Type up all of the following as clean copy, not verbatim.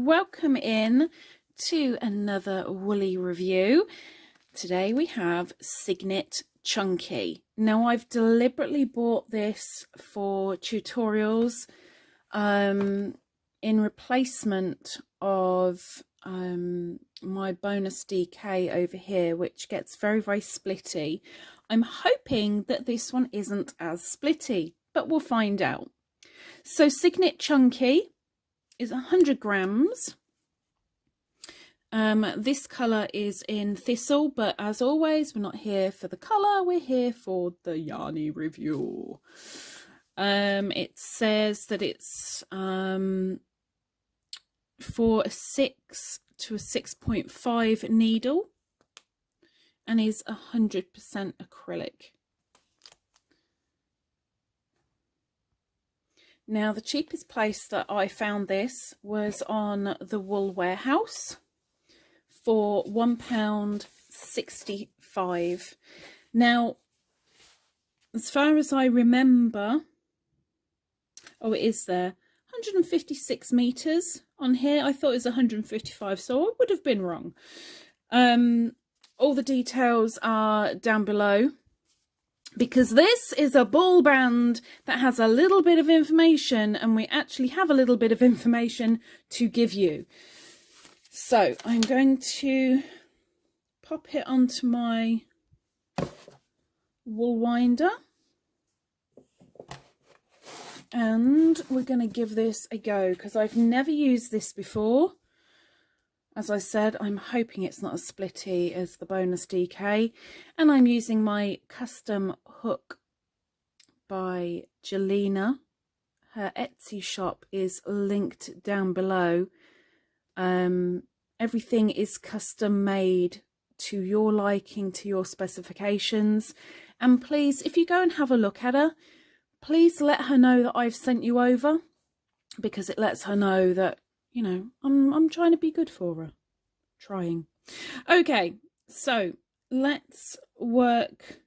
welcome in to another woolly review. Today we have Cygnet Chunky. Now I've deliberately bought this for tutorials in replacement of my bonus DK over here, which gets very splitty. I'm hoping that this one isn't as splitty, but we'll find out. So Cygnet Chunky is 100 grams. This colour is in Thistle, but as always, we're not here for the colour, we're here for the yarny review. It says that it's for a 6 to a 6.5 needle and is 100% acrylic. Now, the cheapest place that I found this was on the Wool Warehouse for £1.65. Now, as far as I remember, oh, it is there, 156 metres on here. I thought it was 155, so I would have been wrong. All the details are down below, because this is a ball band that has a little bit of information, and we actually have a little bit of information to give you. So I'm going to pop it onto my wool winder, and we're going to give this a go because I've never used this before. As I said, I'm hoping it's not as splitty as the bonus DK, and I'm using my custom hook by Jelena. Her Etsy shop is linked down below. Everything is custom made to your liking, to your specifications, and please, if you go and have a look at her, please let her know that I've sent you over, because it lets her know that, you know, I'm trying to be good for her. Trying. Okay, so let's work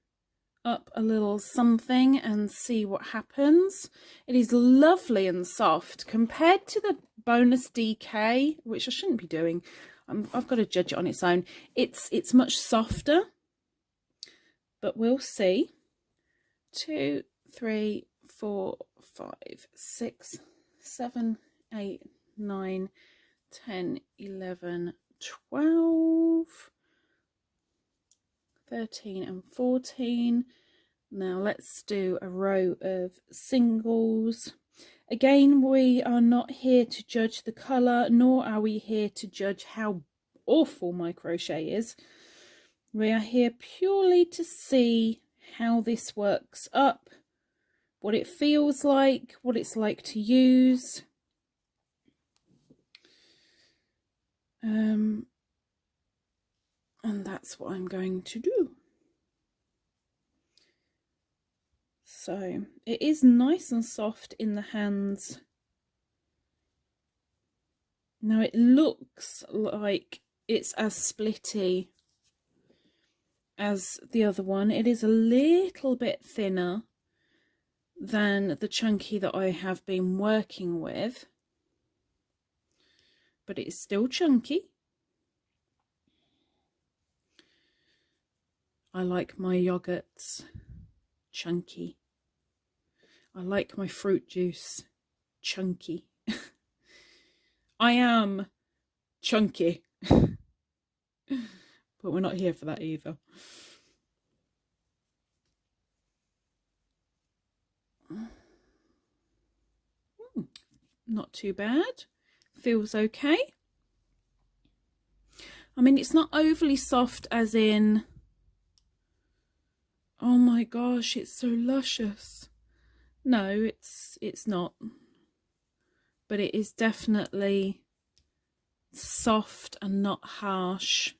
up a little something and see what happens. It is lovely and soft compared to the bonus DK, which I shouldn't be doing. I've got to judge it on its own. It's much softer, but we'll see. 2, 3, 4, 5, 6, 7, 8, 9, 10, 11, 12, 13 and 14. Now let's do a row of singles. Again, we are not here to judge the colour, nor are we here to judge how awful my crochet is. We are here purely to see how this works up, what it feels like, what it's like to use. And that's what I'm going to do. So it is nice and soft in the hands. Now it looks like it's as splitty as the other one. It is a little bit thinner than the chunky that I have been working with, but it is still chunky. I like my yogurts chunky. I like my fruit juice chunky. I am chunky. But we're not here for that either. Not too bad. Feels okay. I mean, it's not overly soft as in, oh my gosh, it's so luscious. No, it's not. But it is definitely soft and not harsh.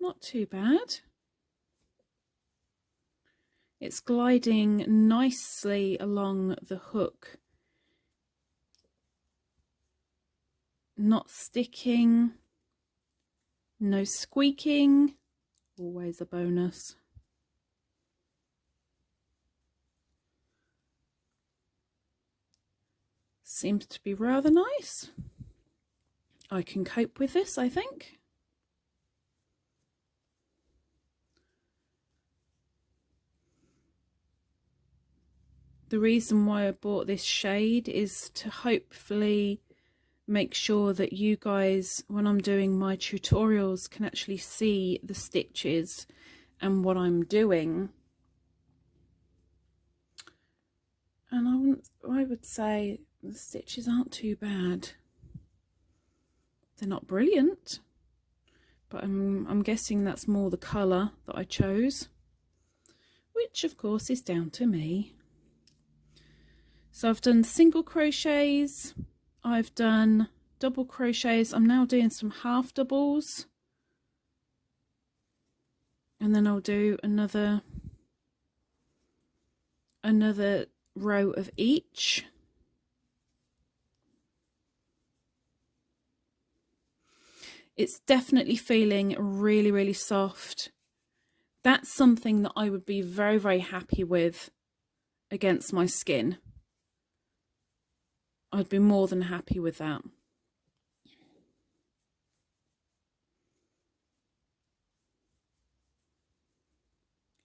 Not too bad. It's gliding nicely along the hook not sticking, no squeaking, always a bonus. Seems to be rather nice. I can cope with this, I think. The reason why I bought this shade is to hopefully make sure that you guys, when I'm doing my tutorials, can actually see the stitches and what I'm doing. And I would say the stitches aren't too bad. They're not brilliant, but I'm guessing that's more the colour that I chose, which of course is down to me. So I've done single crochets, I've done double crochets, I'm now doing some half doubles, and then I'll do another row of each. It's definitely feeling really, really soft. That's something that I would be very, very happy with against my skin. I'd be more than happy with that.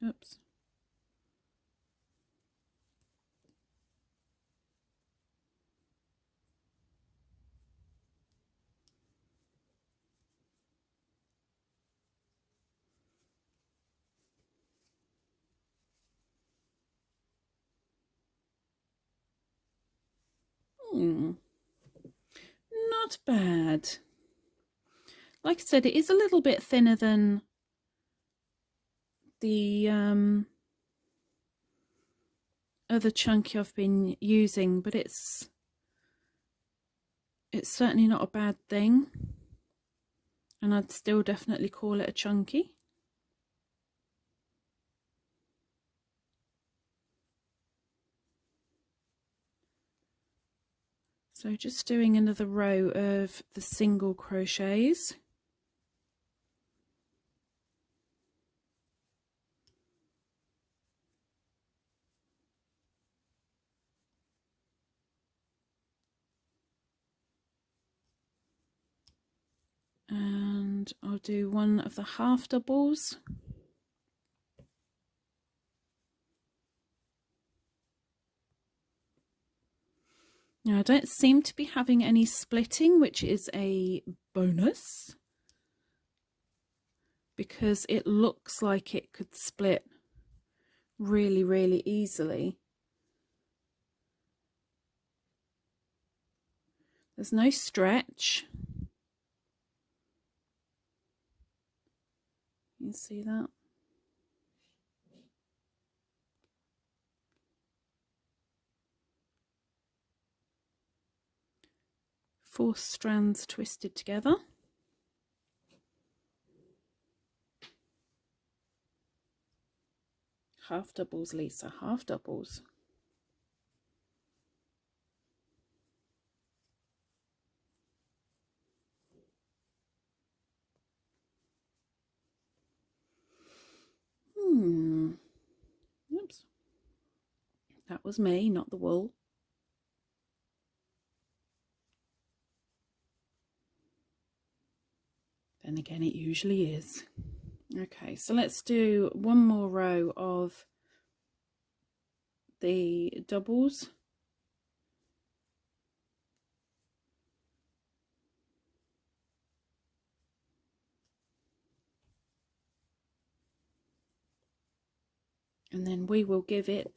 Oops. Not bad. Like I said, it is a little bit thinner than the other chunky I've been using, but it's certainly not a bad thing, and I'd still definitely call it a chunky. So just doing another row of the single crochets. And I'll do one of the half doubles. Now I don't seem to be having any splitting, which is a bonus, because it looks like it could split really, really easily. There's no stretch. You see that? Four strands twisted together. Half doubles, Lisa, half doubles. Oops. That was me, not the wool. Then again, it usually is. Okay, so let's do one more row of the doubles. And then we will give it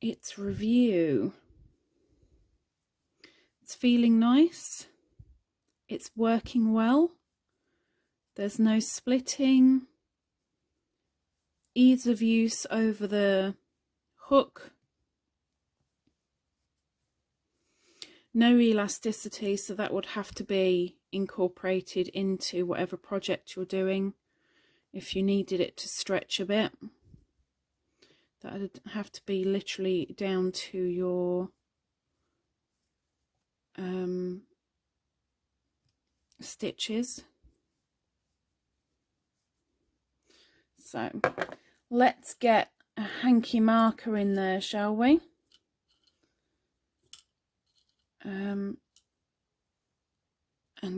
its review. It's feeling nice. It's working well. There's no splitting. Ease of use over the hook. No elasticity, so that would have to be incorporated into whatever project you're doing. If you needed it to stretch a bit, that would have to be literally down to your stitches. So let's get a hanky marker in there, shall we? And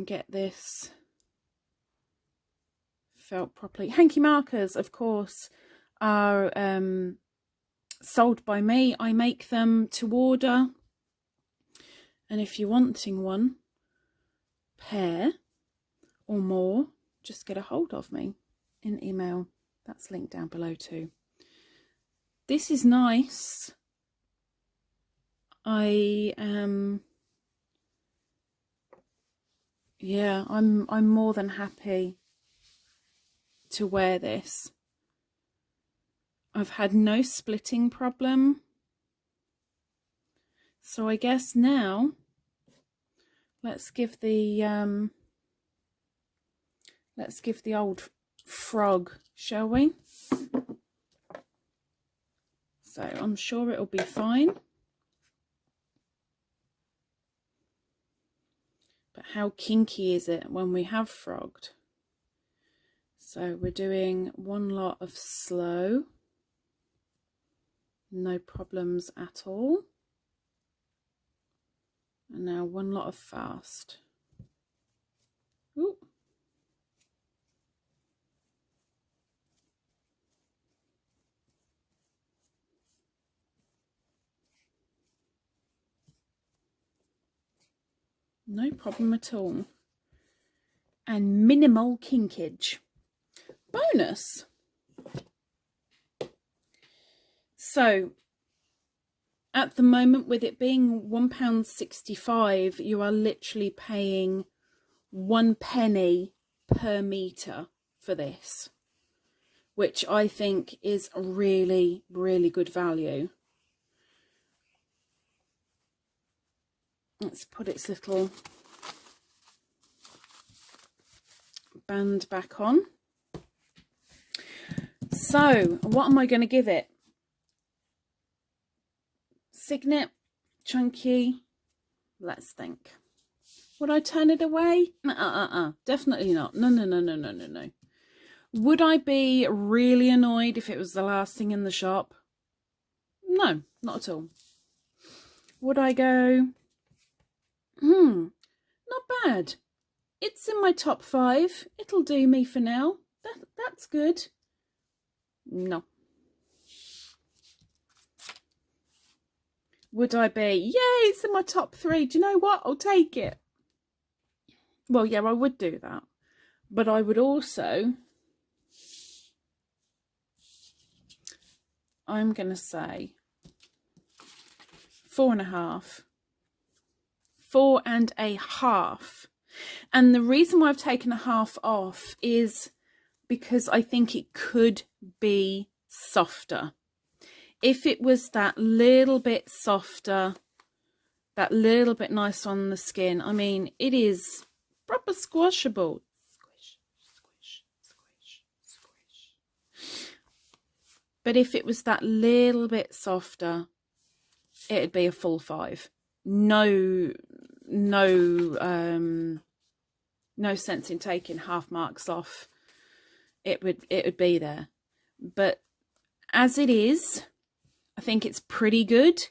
get this felt properly. Hanky markers, of course, are sold by me. I make them to order, and if you're wanting one pair or more, just get a hold of me in email. That's linked down below too. This is nice. Yeah, I'm more than happy to wear this. I've had no splitting problem. So I guess now let's give the old frog, shall we? So I'm sure it'll be fine. But how kinky is it when we have frogged? So we're doing one lot of slow. No problems at all. And now one lot of fast. Ooh. No problem at all. And minimal kinkage. Bonus. So at the moment, with it being £1.65, you are literally paying 1 penny per metre for this, which I think is a really, really good value. Let's put its little band back on. So, what am I going to give it? Cygnet Chunky. Let's think. Would I turn it away? Definitely not. No. Would I be really annoyed if it was the last thing in the shop? No, not at all. Would I go, not bad. It's in my top 5. It'll do me for now. That's good. No. Would I be, yay, it's in my top 3. Do you know what? I'll take it. Well, yeah, I would do that. But I would also, I'm going to say 4.5. 4.5. And the reason why I've taken a half off is because I think it could be softer. If it was that little bit softer, that little bit nicer on the skin, I mean, it is proper squashable. Squish, squish, squish, squish. But if it was that little bit softer, it'd be a full 5. No sense in taking half marks off. It would be there. But as it is, I think it's pretty good.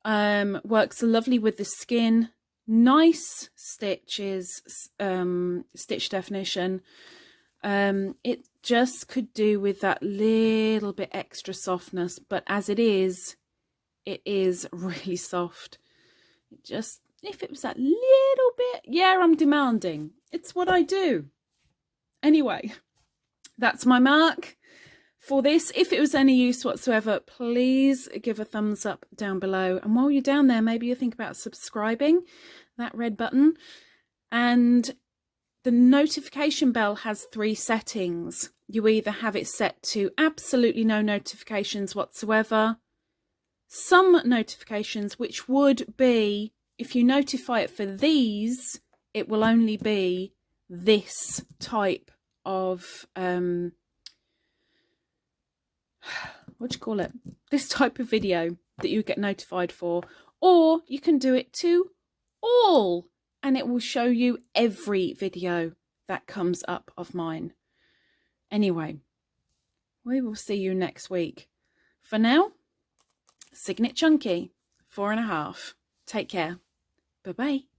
Works lovely with the skin. Nice stitches, stitch definition. It just could do with that little bit extra softness, but as it is really soft. Just, if it was that little bit, yeah, I'm demanding. It's what I do. Anyway, that's my mark for this. If it was any use whatsoever, please give a thumbs up down below. And while you're down there, maybe you think about subscribing, that red button. And the notification bell has 3 settings. You either have it set to absolutely no notifications whatsoever, some notifications, which would be, if you notify it for these, it will only be this type of what do you call it, this type of video that you get notified for. Or you can do it to all, and it will show you every video that comes up of mine. Anyway, we will see you next week. For now, Cygnet Chunky, 4.5. Take care. Bye-bye.